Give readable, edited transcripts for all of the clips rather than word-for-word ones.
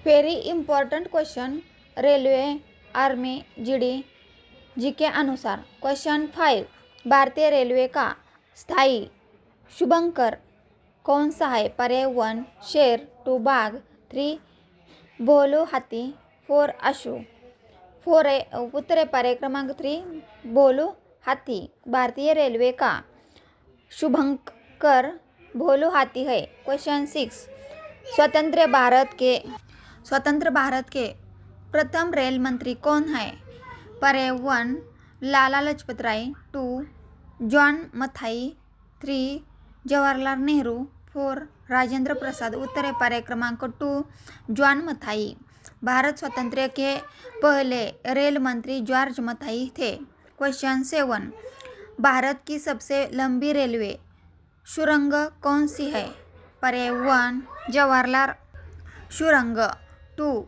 Very important question railway army जी के अनुसार। क्वेश्चन 5 भारतीय रेलवे का स्थायी शुभंकर कौन सा है? पर्याय 1 शेर, 2 बाघ, 3 भोलू हाथी, 4 आशु। उत्तर है पर्याय क्रमांक 3 भोलू हाथी। भारतीय रेलवे का शुभंकर भोलू हाथी है। क्वेश्चन 6 स्वतंत्र भारत के प्रथम रेल मंत्री कौन है? पर्याय 1 लाला लाजपत राय, 2 जॉन मथाई, 3 जवाहरलाल नेहरू, 4 राजेंद्र प्रसाद। उत्तर है पर्याय क्रमांक 2 जॉन मथाई। भारत स्वतंत्र के पहले रेल मंत्री जॉर्ज मथाई थे। क्वेश्चन 7 भारत की सबसे लंबी रेलवे सुरंग कौन सी है? पर्याय 1 जवाहरलाल सुरंग, 2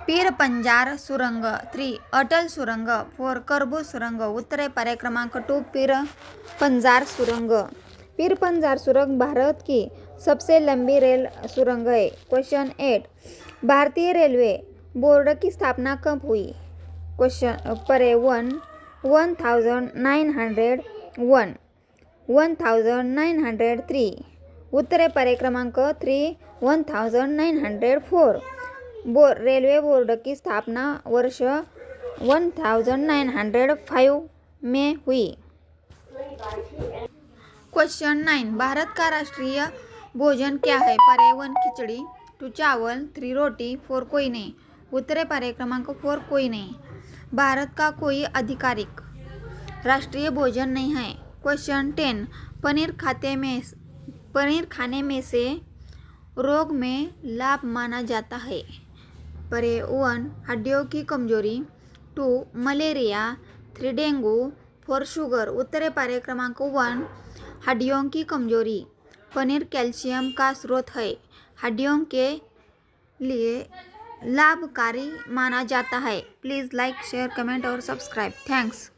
पीर पंजार सुरंग, 3 अटल सुरंग, 4 करबू सुरंग। उत्तर है पर्याय क्रमांक 2 पीर पंजार सुरंग। पीर पंजार सुरंग भारत की सबसे लंबी रेल सुरंग है। क्वेश्चन 8 भारतीय रेलवे बोर्ड की स्थापना कब हुई? क्वेश्चन पर्याय 1 1901, 1903। उत्तर है पर्याय क्रमांक 3 1904। रेलवे बोर्ड की स्थापना वर्ष 1905 में हुई। क्वेश्चन 9 भारत का राष्ट्रीय भोजन क्या है? पर्याय 1 खिचड़ी, 2 चावल, 3 रोटी, 4 कोई नहीं। उत्तर है पर्याय क्रमांक 4 कोई नहीं। भारत का कोई आधिकारिक राष्ट्रीय भोजन नहीं है। क्वेश्चन 10 पनीर खाने में से रोग में लाभ माना जाता है। पर्याय 1 हड्डियों की कमजोरी, 2 मलेरिया, 3 डेंगू, 4 शुगर। उत्तर है पर्याय क्रमांक 1 हड्डियों की कमजोरी। पनीर कैल्शियम का स्रोत है, हड्डियों के लिए लाभकारी माना जाता है। प्लीज़ लाइक, शेयर, कमेंट और सब्सक्राइब। थैंक्स।